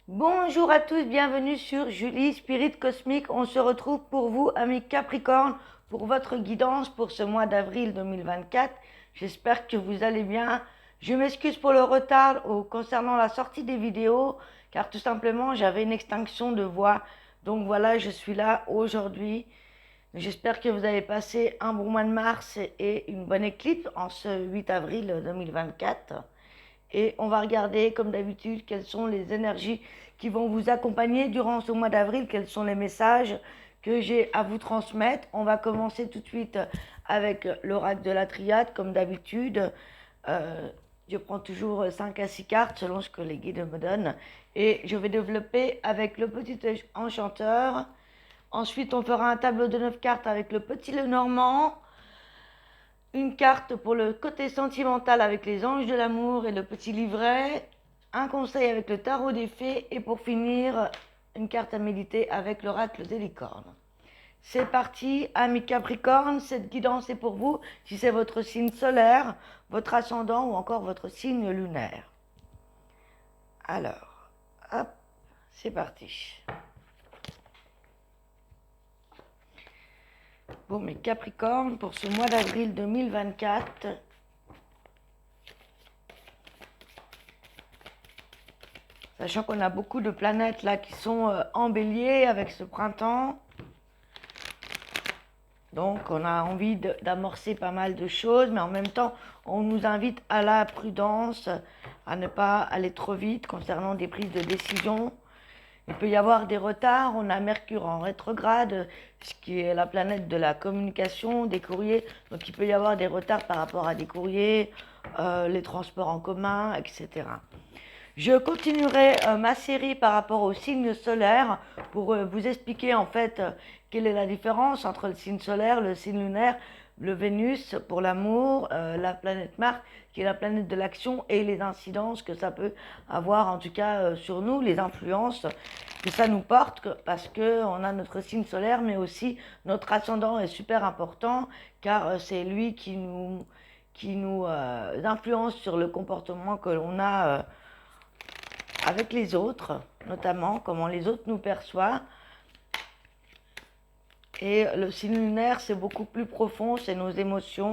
Bonjour à tous, bienvenue sur Julie Spirit Cosmique. On se retrouve pour vous, amis Capricorne, pour votre guidance pour ce mois d'avril 2024. J'espère que vous allez bien. Je m'excuse pour le retard concernant la sortie des vidéos, car tout simplement j'avais une extinction de voix. Donc voilà, je suis là aujourd'hui. J'espère que vous avez passé un bon mois de mars et une bonne éclipse en ce 8 avril 2024. Et on va regarder, comme d'habitude, quelles sont les énergies qui vont vous accompagner durant ce mois d'avril, quels sont les messages que j'ai à vous transmettre. On va commencer tout de suite avec l'oracle de la triade, comme d'habitude. Je prends toujours 5 à 6 cartes selon ce que les guides me donnent. Et je vais développer avec le petit enchanteur. Ensuite, on fera un tableau de 9 cartes avec le petit Lenormand. Une carte pour le côté sentimental avec les anges de l'amour et le petit livret, un conseil avec le tarot des fées et pour finir, une carte à méditer avec l'oracle des licornes. C'est parti, amis Capricorne, cette guidance est pour vous si c'est votre signe solaire, votre ascendant ou encore votre signe lunaire. Alors, hop, c'est parti. Bon, mes Capricornes, pour ce mois d'avril 2024, sachant qu'on a beaucoup de planètes là qui sont en bélier avec ce printemps. Donc on a envie d'amorcer pas mal de choses, mais en même temps on nous invite à la prudence, à ne pas aller trop vite concernant des prises de décision. Il peut y avoir des retards, on a Mercure en rétrograde, ce qui est la planète de la communication, des courriers, donc il peut y avoir des retards par rapport à des courriers, les transports en commun, etc. Je continuerai ma série par rapport au signe solaire pour vous expliquer en fait quelle est la différence entre le signe solaire, le signe lunaire, le Vénus pour l'amour, la planète Mars qui est la planète de l'action et les incidences que ça peut avoir en tout cas sur nous, les influences que ça nous porte parce qu'on a notre signe solaire mais aussi notre ascendant est super important car c'est lui qui nous influence sur le comportement que l'on a avec les autres, notamment comment les autres nous perçoivent. Et le signe lunaire, c'est beaucoup plus profond, c'est nos émotions.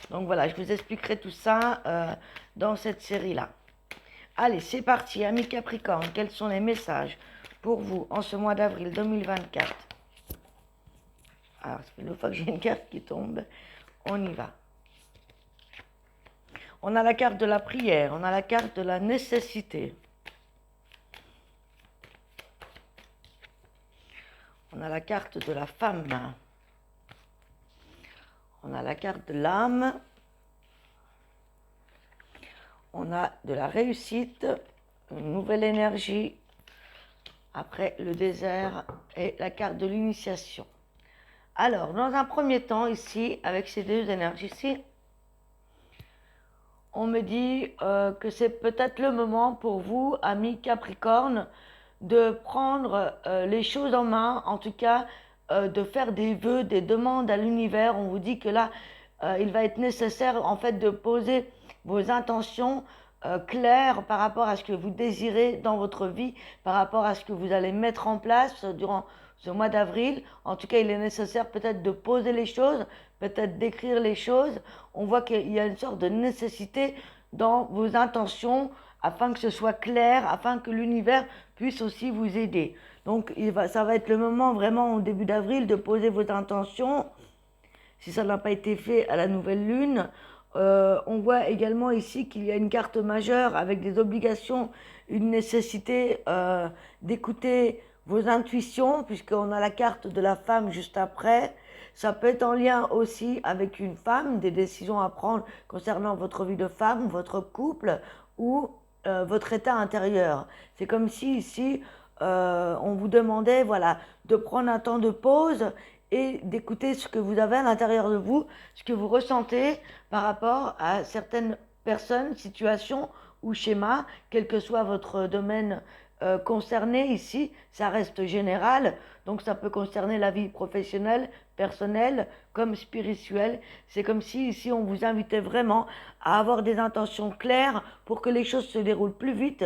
Donc voilà, je vous expliquerai tout ça dans cette série-là. Allez, c'est parti, amis Capricorne, quels sont les messages pour vous en ce mois d'avril 2024? Alors, ça fait 2 fois que j'ai une carte qui tombe, on y va. On a la carte de la prière, on a la carte de la nécessité. On a la carte de la femme. On a la carte de l'âme. On a de la réussite, une nouvelle énergie. Après le désert et la carte de l'initiation. Alors, dans un premier temps, ici, avec ces deux énergies-ci, on me dit que c'est peut-être le moment pour vous, amis Capricorne, de prendre les choses en main, en tout cas de faire des vœux, des demandes à l'univers. On vous dit que là, il va être nécessaire en fait de poser vos intentions claires par rapport à ce que vous désirez dans votre vie, par rapport à ce que vous allez mettre en place durant ce mois d'avril. En tout cas, il est nécessaire peut-être de poser les choses, peut-être d'écrire les choses. On voit qu'il y a une sorte de nécessité dans vos intentions afin que ce soit clair, afin que l'univers puisse aussi vous aider. Donc ça va être le moment vraiment au début d'avril de poser vos intentions. Si ça n'a pas été fait à la nouvelle lune, on voit également ici qu'il y a une carte majeure avec des obligations, une nécessité d'écouter vos intuitions, puisqu'on a la carte de la femme juste après. Ça peut être en lien aussi avec une femme, des décisions à prendre concernant votre vie de femme, votre couple ou votre état intérieur. C'est comme si ici, on vous demandait voilà, de prendre un temps de pause et d'écouter ce que vous avez à l'intérieur de vous, ce que vous ressentez par rapport à certaines personnes, situations ou schémas, quel que soit votre domaine concerné ici, ça reste général, donc ça peut concerner la vie professionnelle, personnelle, comme spirituelle. C'est comme si ici on vous invitait vraiment à avoir des intentions claires pour que les choses se déroulent plus vite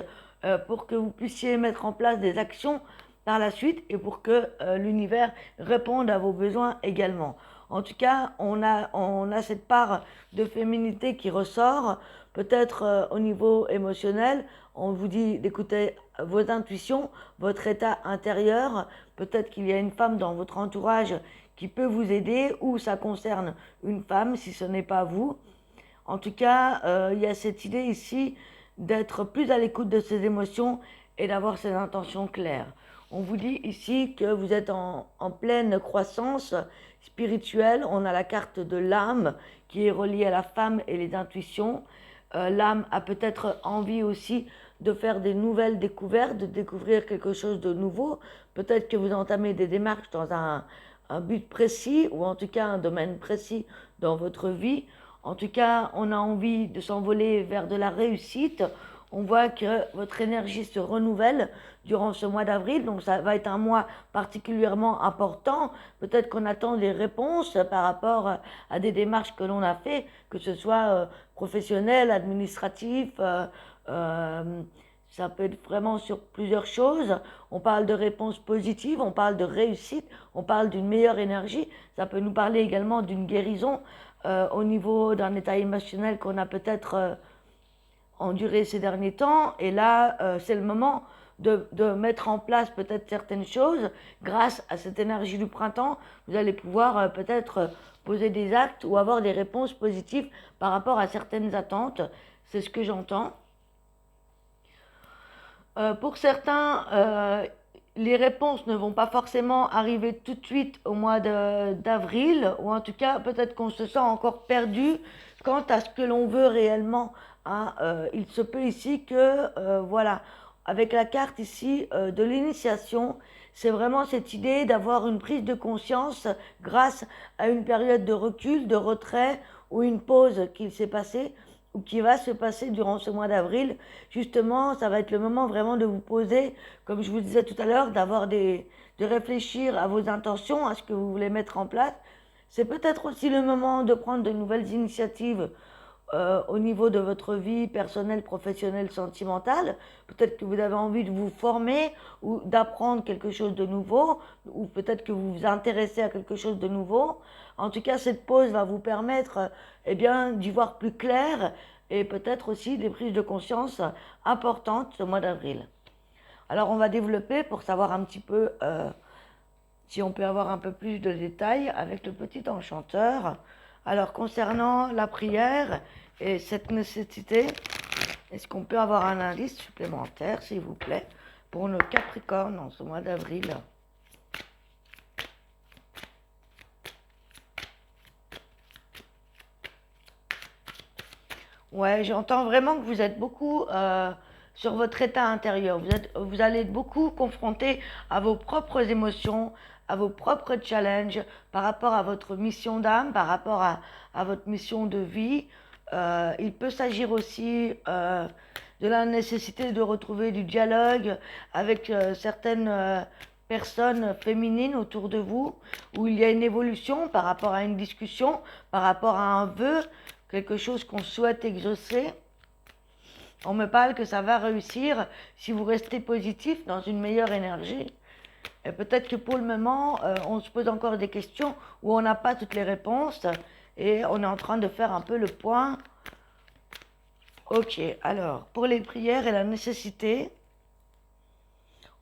pour que vous puissiez mettre en place des actions par la suite et pour que l'univers réponde à vos besoins également. En tout cas, on a cette part de féminité qui ressort, peut-être au niveau émotionnel. On vous dit d'écouter vos intuitions, votre état intérieur. Peut-être qu'il y a une femme dans votre entourage qui peut vous aider ou ça concerne une femme si ce n'est pas vous. En tout cas, il y a cette idée ici d'être plus à l'écoute de ses émotions et d'avoir ses intentions claires. On vous dit ici que vous êtes en pleine croissance spirituelle. On a la carte de l'âme qui est reliée à la femme et les intuitions. L'âme a peut-être envie aussi de faire des nouvelles découvertes, de découvrir quelque chose de nouveau. Peut-être que vous entamez des démarches dans un but précis ou en tout cas un domaine précis dans votre vie. En tout cas, on a envie de s'envoler vers de la réussite. On voit que votre énergie se renouvelle durant ce mois d'avril, donc ça va être un mois particulièrement important. Peut-être qu'on attend des réponses par rapport à des démarches que l'on a fait, que ce soit professionnel, administratif, ça peut être vraiment sur plusieurs choses. On parle de réponses positives, on parle de réussite, on parle d'une meilleure énergie. Ça peut nous parler également d'une guérison au niveau d'un état émotionnel qu'on a peut-être enduré ces derniers temps. Et là, c'est le moment de mettre en place peut-être certaines choses. Grâce à cette énergie du printemps, vous allez pouvoir peut-être poser des actes ou avoir des réponses positives par rapport à certaines attentes. C'est ce que j'entends. Pour certains, les réponses ne vont pas forcément arriver tout de suite au mois d'avril, ou en tout cas peut-être qu'on se sent encore perdu quant à ce que l'on veut réellement. Hein. Il se peut ici que, voilà, avec la carte ici de l'initiation, c'est vraiment cette idée d'avoir une prise de conscience grâce à une période de recul, de retrait ou une pause qui s'est passée ou qui va se passer durant ce mois d'avril. Justement, ça va être le moment vraiment de vous poser, comme je vous disais tout à l'heure, de réfléchir à vos intentions, à ce que vous voulez mettre en place. C'est peut-être aussi le moment de prendre de nouvelles initiatives au niveau de votre vie personnelle, professionnelle, sentimentale. Peut-être que vous avez envie de vous former ou d'apprendre quelque chose de nouveau, ou peut-être que vous vous intéressez à quelque chose de nouveau. En tout cas, cette pause va vous permettre eh bien, d'y voir plus clair et peut-être aussi des prises de conscience importantes ce mois d'avril. Alors, on va développer pour savoir un petit peu si on peut avoir un peu plus de détails avec le petit enchanteur. Alors, concernant la prière et cette nécessité, est-ce qu'on peut avoir un indice supplémentaire, s'il vous plaît, pour nos Capricornes en ce mois d'avril? Ouais, j'entends vraiment que vous êtes beaucoup sur votre état intérieur. Vous allez être beaucoup confronté à vos propres émotions, à vos propres challenges par rapport à votre mission d'âme, par rapport à votre mission de vie. Il peut s'agir aussi de la nécessité de retrouver du dialogue avec certaines personnes féminines autour de vous, où il y a une évolution par rapport à une discussion, par rapport à un vœu, quelque chose qu'on souhaite exaucer. On me parle que ça va réussir si vous restez positif dans une meilleure énergie. Et peut-être que pour le moment, on se pose encore des questions où on n'a pas toutes les réponses et on est en train de faire un peu le point. Ok, alors, pour les prières et la nécessité,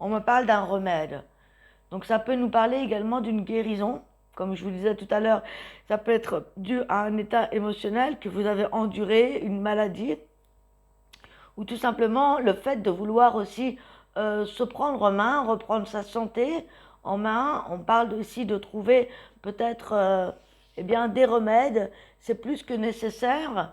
on me parle d'un remède. Donc ça peut nous parler également d'une guérison. Comme je vous disais tout à l'heure, ça peut être dû à un état émotionnel que vous avez enduré, une maladie, ou tout simplement le fait de vouloir aussi se prendre en main, reprendre sa santé en main. On parle aussi de trouver peut-être eh bien, des remèdes. C'est plus que nécessaire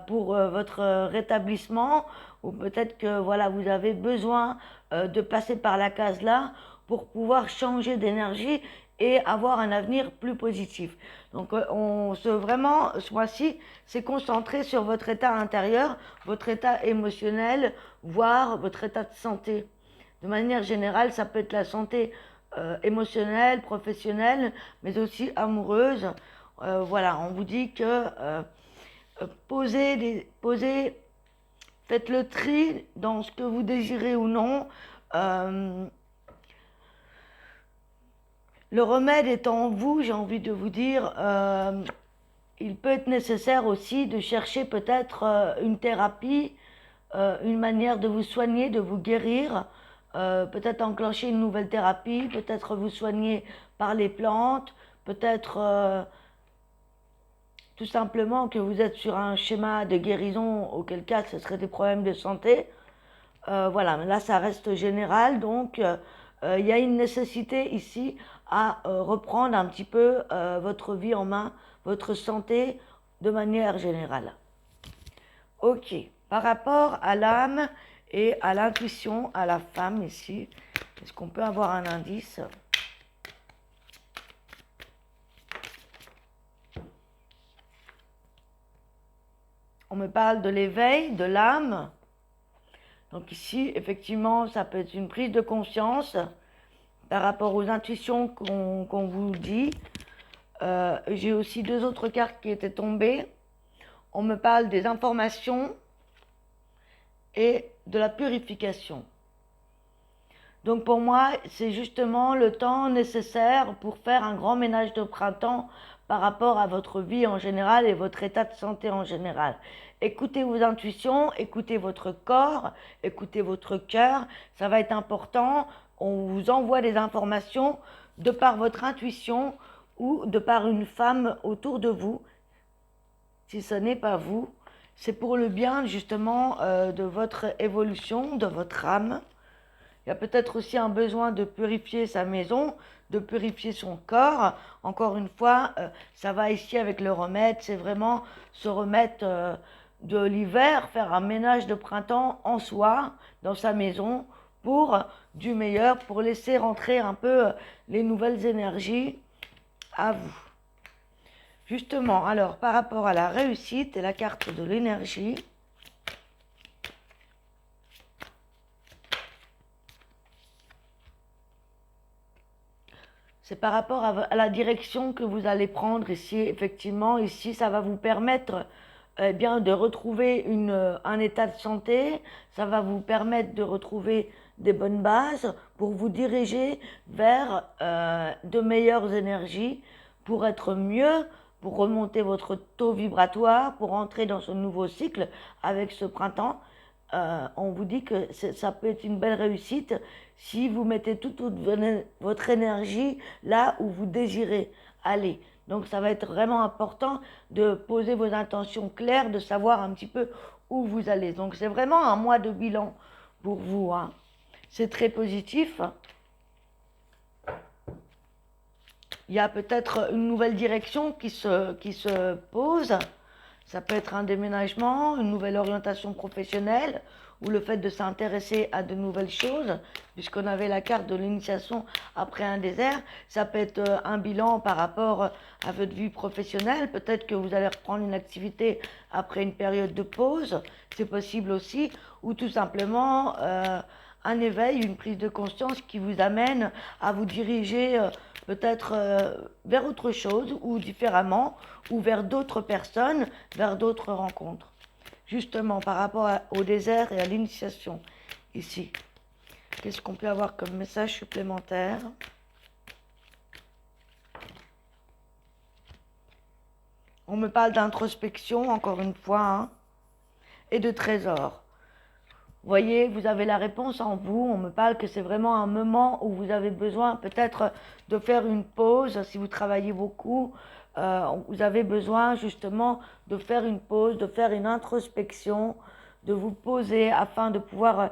pour votre rétablissement, ou peut-être que voilà, vous avez besoin de passer par la case là pour pouvoir changer d'énergie et avoir un avenir plus positif. Donc vraiment, ce mois-ci, c'est concentré sur votre état intérieur, votre état émotionnel, voire votre état de santé. De manière générale, ça peut être la santé émotionnelle, professionnelle, mais aussi amoureuse. Voilà, on vous dit que poser faites le tri dans ce que vous désirez ou non. Le remède est en vous, j'ai envie de vous dire. Il peut être nécessaire aussi de chercher peut-être une thérapie, une manière de vous soigner, de vous guérir, peut-être enclencher une nouvelle thérapie, peut-être vous soigner par les plantes, peut-être tout simplement que vous êtes sur un schéma de guérison, auquel cas ce serait des problèmes de santé. Voilà, mais là ça reste général, donc il y a une nécessité ici à reprendre un petit peu votre vie en main, votre santé de manière générale. Ok, par rapport à l'âme et à l'intuition, à la femme ici, est-ce qu'on peut avoir un indice ? On me parle de l'éveil, de l'âme. Donc ici, effectivement, ça peut être une prise de conscience par rapport aux intuitions qu'on vous dit. J'ai aussi deux autres cartes qui étaient tombées. On me parle des informations et de la purification. Donc pour moi, c'est justement le temps nécessaire pour faire un grand ménage de printemps par rapport à votre vie en général et votre état de santé en général. Écoutez vos intuitions, écoutez votre corps, écoutez votre cœur, ça va être important. On vous envoie des informations de par votre intuition ou de par une femme autour de vous. Si ce n'est pas vous, c'est pour le bien justement de votre évolution, de votre âme. Il y a peut-être aussi un besoin de purifier sa maison, de purifier son corps. Encore une fois, ça va ici avec le remède, c'est vraiment se remettre de l'hiver, faire un ménage de printemps en soi, dans sa maison, pour du meilleur, pour laisser rentrer un peu les nouvelles énergies à vous. Justement, alors par rapport à la réussite et la carte de l'énergie, c'est par rapport à la direction que vous allez prendre ici. Effectivement, ici, ça va vous permettre bien de retrouver un état de santé. Ça va vous permettre de retrouver des bonnes bases pour vous diriger vers de meilleures énergies, pour être mieux, pour remonter votre taux vibratoire, pour entrer dans ce nouveau cycle avec ce printemps. On vous dit que ça peut être une belle réussite si vous mettez toute votre énergie là où vous désirez aller. Donc ça va être vraiment important de poser vos intentions claires, de savoir un petit peu où vous allez. Donc c'est vraiment un mois de bilan pour vous, hein. C'est très positif. Il y a peut-être une nouvelle direction qui se pose. Ça peut être un déménagement, une nouvelle orientation professionnelle ou le fait de s'intéresser à de nouvelles choses, puisqu'on avait la carte de l'initiation après un désert. Ça peut être un bilan par rapport à votre vie professionnelle. Peut-être que vous allez reprendre une activité après une période de pause. C'est possible aussi. Ou tout simplement un éveil, une prise de conscience qui vous amène à vous diriger peut-être vers autre chose ou différemment, ou vers d'autres personnes, vers d'autres rencontres. Justement, par rapport au désert et à l'initiation, ici. Qu'est-ce qu'on peut avoir comme message supplémentaire ? On me parle d'introspection, encore une fois, hein, et de trésor. Vous voyez, vous avez la réponse en vous. On me parle que c'est vraiment un moment où vous avez besoin peut-être de faire une pause. Si vous travaillez beaucoup, vous avez besoin justement de faire une pause, de faire une introspection, de vous poser afin de pouvoir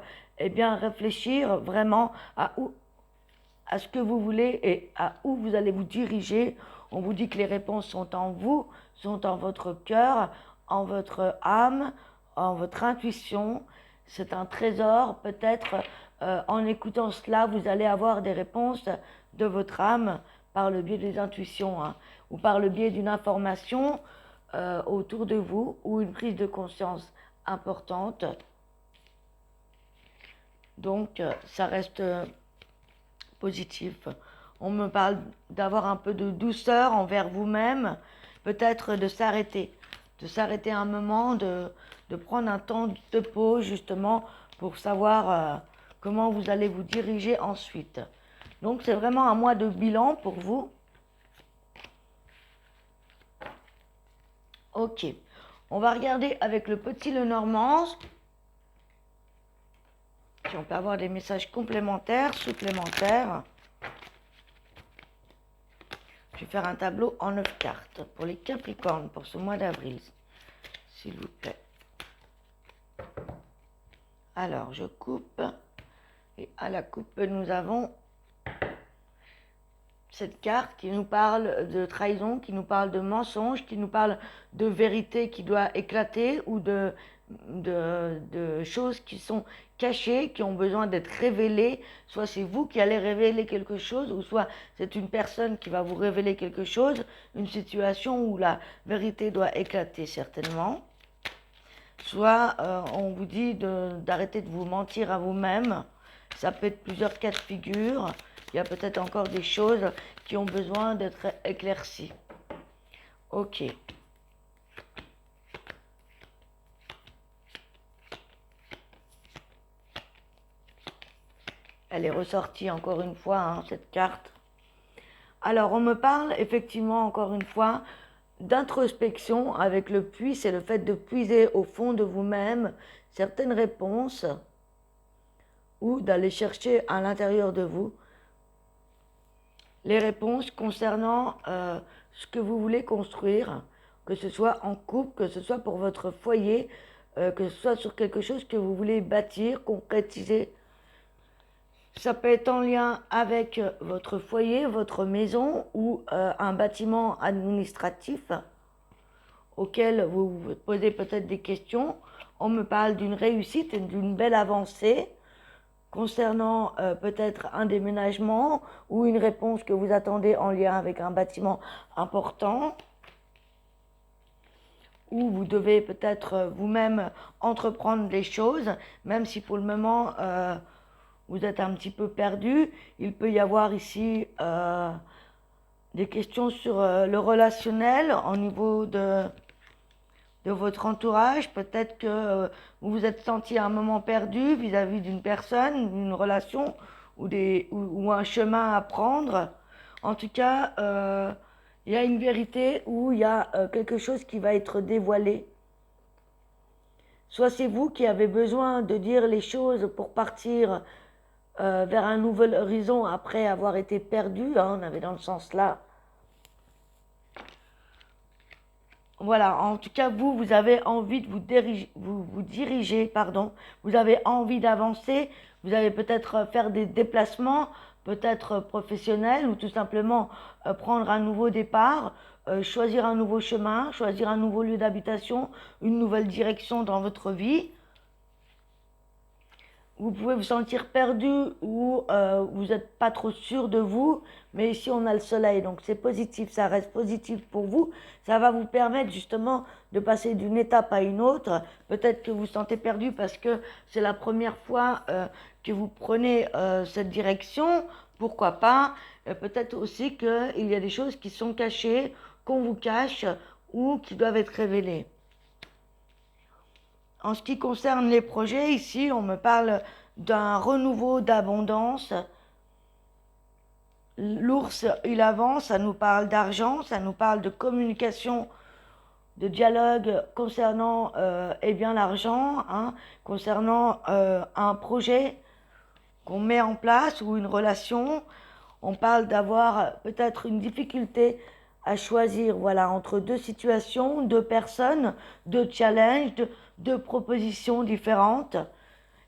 bien réfléchir vraiment à ce que vous voulez et à où vous allez vous diriger. On vous dit que les réponses sont en vous, sont en votre cœur, en votre âme, en votre intuition. C'est un trésor, peut-être en écoutant cela, vous allez avoir des réponses de votre âme par le biais des intuitions, hein, ou par le biais d'une information autour de vous ou une prise de conscience importante. Donc, ça reste positif. On me parle d'avoir un peu de douceur envers vous-même, peut-être de s'arrêter un moment, de de prendre un temps de pause justement pour savoir comment vous allez vous diriger ensuite. Donc c'est vraiment un mois de bilan pour vous. Ok, on va regarder avec le petit Lenormand si on peut avoir des messages complémentaires, supplémentaires. Je vais faire un tableau en 9 cartes pour les Capricornes pour ce mois d'avril, s'il vous plaît. Alors, je coupe. Et à la coupe, nous avons cette carte qui nous parle de trahison, qui nous parle de mensonge, qui nous parle de vérité qui doit éclater ou de choses qui sont cachées, qui ont besoin d'être révélées. Soit c'est vous qui allez révéler quelque chose, ou soit c'est une personne qui va vous révéler quelque chose, une situation où la vérité doit éclater certainement. Soit on vous dit d'arrêter de vous mentir à vous-même. Ça peut être plusieurs cas de figure. Il y a peut-être encore des choses qui ont besoin d'être éclaircies. Ok. Elle est ressortie encore une fois, hein, cette carte. Alors, on me parle effectivement encore une fois d'introspection avec le puits. C'est le fait de puiser au fond de vous-même certaines réponses ou d'aller chercher à l'intérieur de vous les réponses concernant ce que vous voulez construire, que ce soit en couple, que ce soit pour votre foyer, que ce soit sur quelque chose que vous voulez bâtir, concrétiser. Ça peut être en lien avec votre foyer, votre maison ou un bâtiment administratif auquel vous vous posez peut-être des questions. On me parle d'une réussite et d'une belle avancée concernant peut-être un déménagement ou une réponse que vous attendez en lien avec un bâtiment important, où vous devez peut-être vous-même entreprendre des choses, même si pour le moment vous êtes un petit peu perdu. Il peut y avoir ici des questions sur le relationnel au niveau de votre entourage. Peut-être que vous vous êtes senti à un moment perdu vis-à-vis d'une personne, d'une relation ou un chemin à prendre. En tout cas, il y a une vérité où il y a quelque chose qui va être dévoilé. Soit c'est vous qui avez besoin de dire les choses pour partir vers un nouvel horizon après avoir été perdu, hein, on avait dans le sens là. Voilà, en tout cas, vous avez envie de vous diriger, pardon. Vous avez envie d'avancer. Vous allez peut-être faire des déplacements, peut-être professionnels, ou tout simplement prendre un nouveau départ, choisir un nouveau chemin, choisir un nouveau lieu d'habitation, une nouvelle direction dans votre vie. Vous pouvez vous sentir perdu ou vous n'êtes pas trop sûr de vous, mais ici on a le soleil, donc c'est positif, ça reste positif pour vous. Ça va vous permettre justement de passer d'une étape à une autre. Peut-être que vous vous sentez perdu parce que c'est la première fois que vous prenez cette direction, pourquoi pas. Peut-être aussi qu'il y a des choses qui sont cachées, qu'on vous cache ou qui doivent être révélées. En ce qui concerne les projets, ici, on me parle d'un renouveau d'abondance. L'ours, il avance, ça nous parle d'argent, ça nous parle de communication, de dialogue concernant eh bien l'argent, hein, concernant un projet qu'on met en place ou une relation. On parle d'avoir peut-être une difficulté à choisir, voilà, entre deux situations, deux personnes, deux challenges, deux propositions différentes.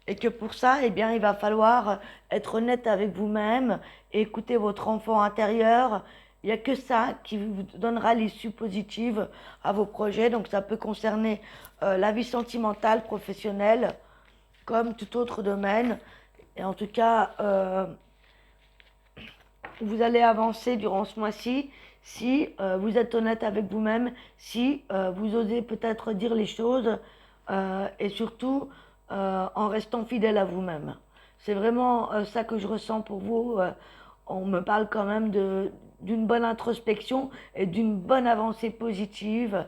Et que pour ça, eh bien, il va falloir être honnête avec vous-même et écouter votre enfant intérieur. Il n'y a que ça qui vous donnera l'issue positive à vos projets. Donc ça peut concerner la vie sentimentale, professionnelle, comme tout autre domaine. Et en tout cas, vous allez avancer durant ce mois-ci si vous êtes honnête avec vous-même, si vous osez peut-être dire les choses et surtout en restant fidèle à vous-même. C'est vraiment ça que je ressens pour vous. On me parle quand même d'une bonne introspection et d'une bonne avancée positive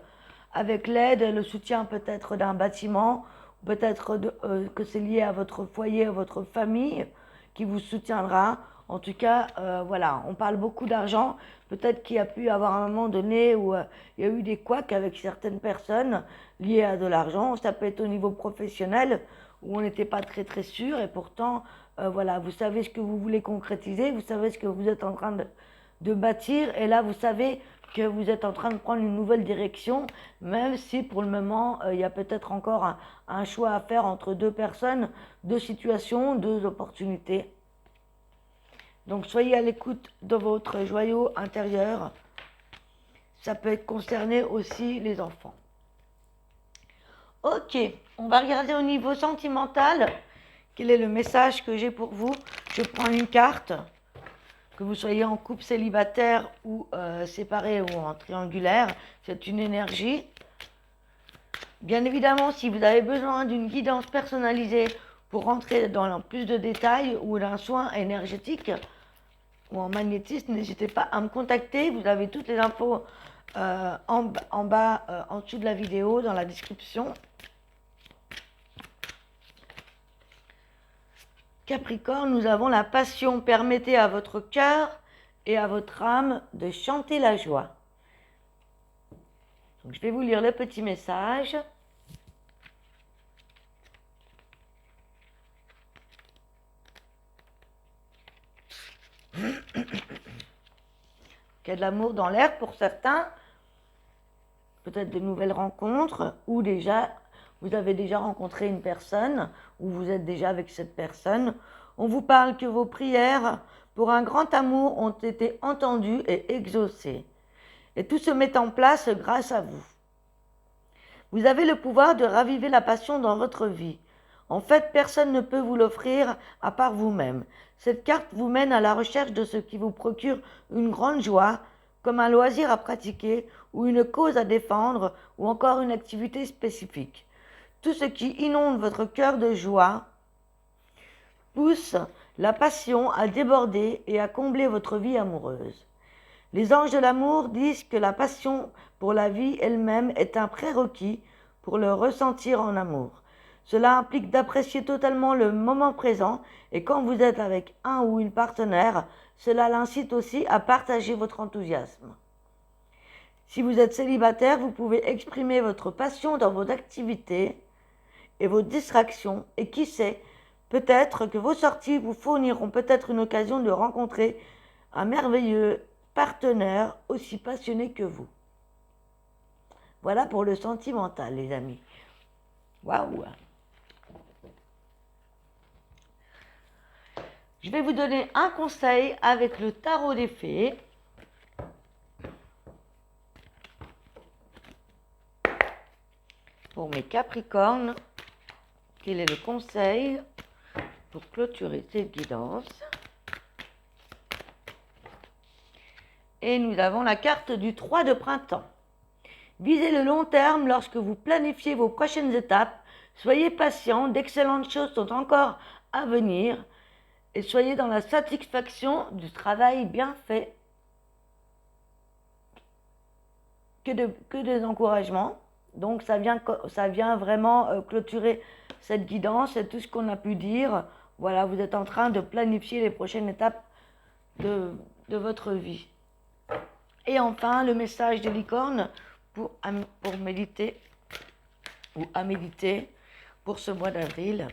avec l'aide, le soutien peut-être d'un bâtiment, peut-être que c'est lié à votre foyer, à votre famille qui vous soutiendra. En tout cas, voilà, on parle beaucoup d'argent. Peut-être qu'il y a pu avoir un moment donné où il y a eu des couacs avec certaines personnes liées à de l'argent. Ça peut être au niveau professionnel où on n'était pas très très sûr et pourtant, voilà, vous savez ce que vous voulez concrétiser, vous savez ce que vous êtes en train de bâtir et là, vous savez que vous êtes en train de prendre une nouvelle direction, même si pour le moment, il y a peut-être encore un choix à faire entre deux personnes, deux situations, deux opportunités. Donc soyez à l'écoute de votre joyau intérieur. Ça peut être concerné aussi les enfants. Ok, on va regarder au niveau sentimental. Quel est le message que j'ai pour vous? Je prends une carte. Que vous soyez en couple célibataire ou séparé ou en triangulaire, c'est une énergie. Bien évidemment, si vous avez besoin d'une guidance personnalisée pour rentrer dans plus de détails ou d'un soin énergétique ou en magnétisme, n'hésitez pas à me contacter. Vous avez toutes les infos en bas, en dessous de la vidéo, dans la description. Capricorne, nous avons la passion. Permettez à votre cœur et à votre âme de chanter la joie. Donc, je vais vous lire le petit message. Il y a de l'amour dans l'air pour certains. Peut-être de nouvelles rencontres ou déjà vous avez déjà rencontré une personne ou vous êtes déjà avec cette personne. On vous parle que vos prières pour un grand amour ont été entendues et exaucées. Et tout se met en place grâce à vous. Vous avez le pouvoir de raviver la passion dans votre vie. En fait, personne ne peut vous l'offrir à part vous-même. Cette carte vous mène à la recherche de ce qui vous procure une grande joie, comme un loisir à pratiquer ou une cause à défendre ou encore une activité spécifique. Tout ce qui inonde votre cœur de joie pousse la passion à déborder et à combler votre vie amoureuse. Les anges de l'amour disent que la passion pour la vie elle-même est un prérequis pour le ressentir en amour. Cela implique d'apprécier totalement le moment présent et quand vous êtes avec un ou une partenaire, cela l'incite aussi à partager votre enthousiasme. Si vous êtes célibataire, vous pouvez exprimer votre passion dans vos activités et vos distractions et qui sait, peut-être que vos sorties vous fourniront peut-être une occasion de rencontrer un merveilleux partenaire aussi passionné que vous. Voilà pour le sentimental, les amis. Waouh! Je vais vous donner un conseil avec le tarot des fées. Pour mes Capricornes, quel est le conseil pour clôturer cette guidance? Et nous avons la carte du 3 de printemps. Visez le long terme lorsque vous planifiez vos prochaines étapes. Soyez patient, d'excellentes choses sont encore à venir. Et soyez dans la satisfaction du travail bien fait. Que des encouragements. Donc ça vient vraiment clôturer cette guidance et tout ce qu'on a pu dire. Voilà, vous êtes en train de planifier les prochaines étapes de votre vie. Et enfin, le message des licornes pour méditer ou à méditer pour ce mois d'avril.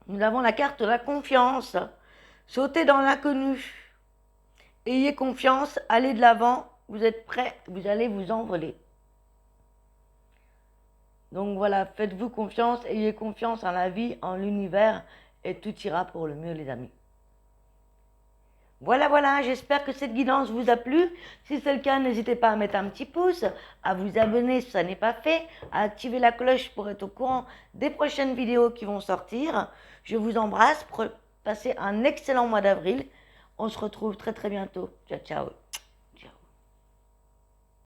Nous avons la carte de la confiance. Sautez dans l'inconnu. Ayez confiance, allez de l'avant, vous êtes prêts, vous allez vous envoler. Donc voilà, faites-vous confiance, ayez confiance en la vie, en l'univers, et tout ira pour le mieux, les amis. Voilà, j'espère que cette guidance vous a plu. Si c'est le cas, n'hésitez pas à mettre un petit pouce, à vous abonner si ça n'est pas fait, à activer la cloche pour être au courant des prochaines vidéos qui vont sortir. Je vous embrasse, passez un excellent mois d'avril. On se retrouve très bientôt. Ciao, ciao.